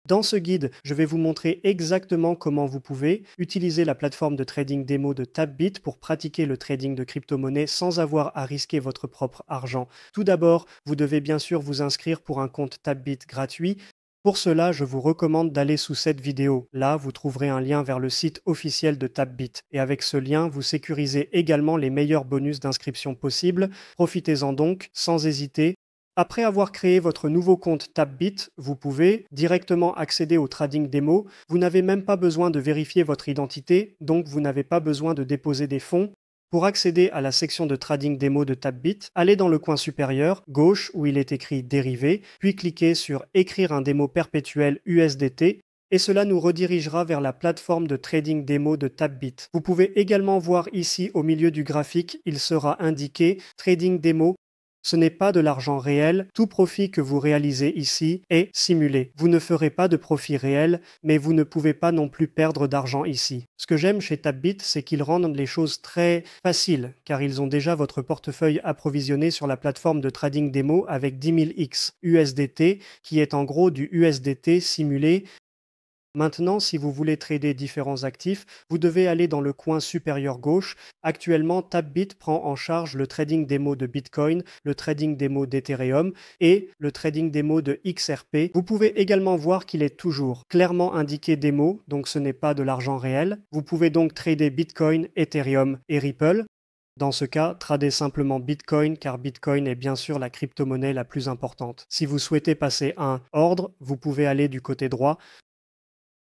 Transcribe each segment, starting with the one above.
Dans ce guide, je vais vous montrer exactement comment vous pouvez utiliser la plateforme de trading démo de Tapbit pour pratiquer le trading de crypto-monnaies sans avoir à risquer votre propre argent. Tout d'abord, vous devez bien sûr vous inscrire pour un compte Tapbit gratuit. Pour cela, je vous recommande d'aller sous cette vidéo. Là, vous trouverez un lien vers le site officiel de Tapbit. Et avec ce lien, vous sécurisez également les meilleurs bonus d'inscription possibles. Profitez-en donc, sans hésiter. Après avoir créé votre nouveau compte Tapbit, vous pouvez directement accéder au trading démo. Vous n'avez même pas besoin de vérifier votre identité, donc vous n'avez pas besoin de déposer des fonds. Pour accéder à la section de trading démo de Tapbit, allez dans le coin supérieur gauche où il est écrit dérivé, puis cliquez sur écrire un démo perpétuel USDT et cela nous redirigera vers la plateforme de trading démo de Tapbit. Vous pouvez également voir ici au milieu du graphique, il sera indiqué trading démo. Ce n'est pas de l'argent réel, tout profit que vous réalisez ici est simulé. Vous ne ferez pas de profit réel, mais vous ne pouvez pas non plus perdre d'argent ici. Ce que j'aime chez Tapbit, c'est qu'ils rendent les choses très faciles, car ils ont déjà votre portefeuille approvisionné sur la plateforme de trading démo avec 10 000 X USDT, qui est en gros du USDT simulé. Maintenant, si vous voulez trader différents actifs, vous devez aller dans le coin supérieur gauche. Actuellement, Tapbit prend en charge le trading démo de Bitcoin, le trading démo d'Ethereum et le trading démo de XRP. Vous pouvez également voir qu'il est toujours clairement indiqué démo, donc ce n'est pas de l'argent réel. Vous pouvez donc trader Bitcoin, Ethereum et Ripple. Dans ce cas, tradez simplement Bitcoin car Bitcoin est bien sûr la crypto-monnaie la plus importante. Si vous souhaitez passer un ordre, vous pouvez aller du côté droit.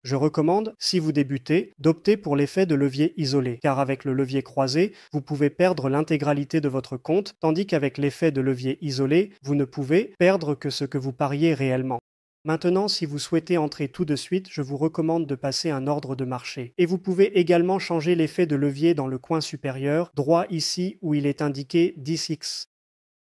Je recommande, si vous débutez, d'opter pour l'effet de levier isolé, car avec le levier croisé, vous pouvez perdre l'intégralité de votre compte, tandis qu'avec l'effet de levier isolé, vous ne pouvez perdre que ce que vous pariez réellement. Maintenant, si vous souhaitez entrer tout de suite, je vous recommande de passer un ordre de marché. Et vous pouvez également changer l'effet de levier dans le coin supérieur, droit ici où il est indiqué 10x.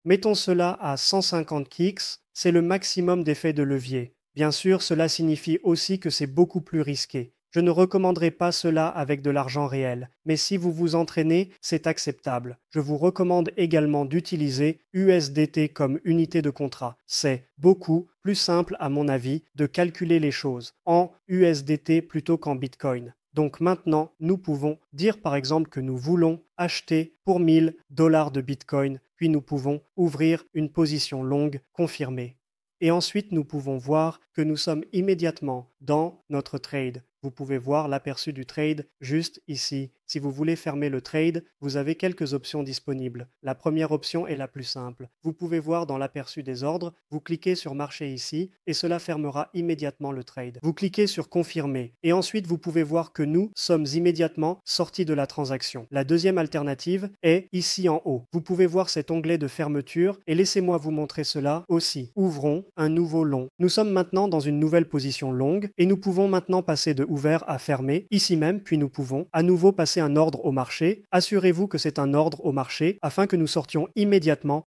Mettons cela à 150 kx, c'est le maximum d'effet de levier. Bien sûr, cela signifie aussi que c'est beaucoup plus risqué. Je ne recommanderais pas cela avec de l'argent réel, mais si vous vous entraînez, c'est acceptable. Je vous recommande également d'utiliser USDT comme unité de contrat. C'est beaucoup plus simple, à mon avis, de calculer les choses en USDT plutôt qu'en Bitcoin. Donc maintenant, nous pouvons dire par exemple que nous voulons acheter pour 1000 dollars de Bitcoin, puis nous pouvons ouvrir une position longue confirmée. Et ensuite, nous pouvons voir que nous sommes immédiatement dans notre trade. Vous pouvez voir l'aperçu du trade juste ici. Si vous voulez fermer le trade, vous avez quelques options disponibles. La première option est la plus simple. Vous pouvez voir dans l'aperçu des ordres, vous cliquez sur marcher ici et cela fermera immédiatement le trade. Vous cliquez sur confirmer et ensuite vous pouvez voir que nous sommes immédiatement sortis de la transaction. La deuxième alternative est ici en haut. Vous pouvez voir cet onglet de fermeture et laissez-moi vous montrer cela aussi. Ouvrons un nouveau long. Nous sommes maintenant dans une nouvelle position longue et nous pouvons maintenant passer de ouvert à fermé ici même, puis nous pouvons à nouveau passer un ordre au marché. Assurez-vous que c'est un ordre au marché afin que nous sortions immédiatement.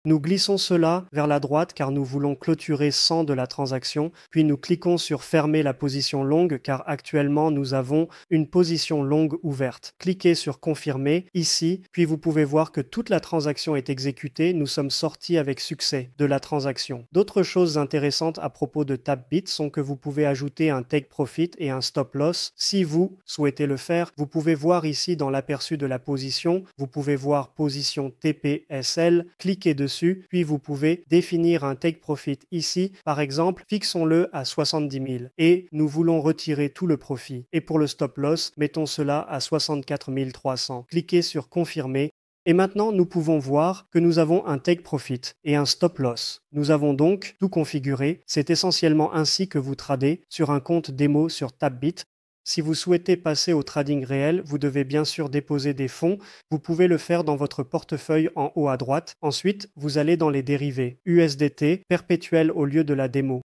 Nous glissons cela vers la droite car nous voulons clôturer 100 de la transaction, puis nous cliquons sur fermer la position longue car actuellement nous avons une position longue ouverte. Cliquez sur confirmer ici, puis vous pouvez voir que toute la transaction est exécutée, nous sommes sortis avec succès de la transaction. D'autres choses intéressantes à propos de Tapbit sont que vous pouvez ajouter un take profit et un stop loss. Si vous souhaitez le faire, vous pouvez voir ici dans l'aperçu de la position, vous pouvez voir position TPSL, cliquez dessus. Puis vous pouvez définir un take profit ici. Par exemple, fixons-le à 70 000 et nous voulons retirer tout le profit. Et pour le stop loss, mettons cela à 64 300. Cliquez sur confirmer. Et maintenant, nous pouvons voir que nous avons un take profit et un stop loss. Nous avons donc tout configuré. C'est essentiellement ainsi que vous tradez sur un compte démo sur Tapbit. Si vous souhaitez passer au trading réel, vous devez bien sûr déposer des fonds. Vous pouvez le faire dans votre portefeuille en haut à droite. Ensuite, vous allez dans les dérivés USDT perpétuel au lieu de la démo.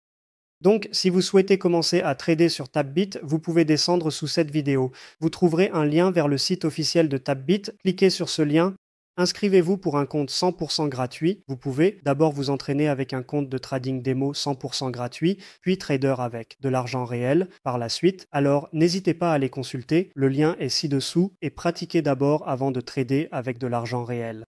Donc, si vous souhaitez commencer à trader sur Tapbit, vous pouvez descendre sous cette vidéo. Vous trouverez un lien vers le site officiel de Tapbit. Cliquez sur ce lien. Inscrivez-vous pour un compte 100% gratuit. Vous pouvez d'abord vous entraîner avec un compte de trading démo 100% gratuit, puis trader avec de l'argent réel par la suite. Alors n'hésitez pas à les consulter, le lien est ci-dessous et pratiquez d'abord avant de trader avec de l'argent réel.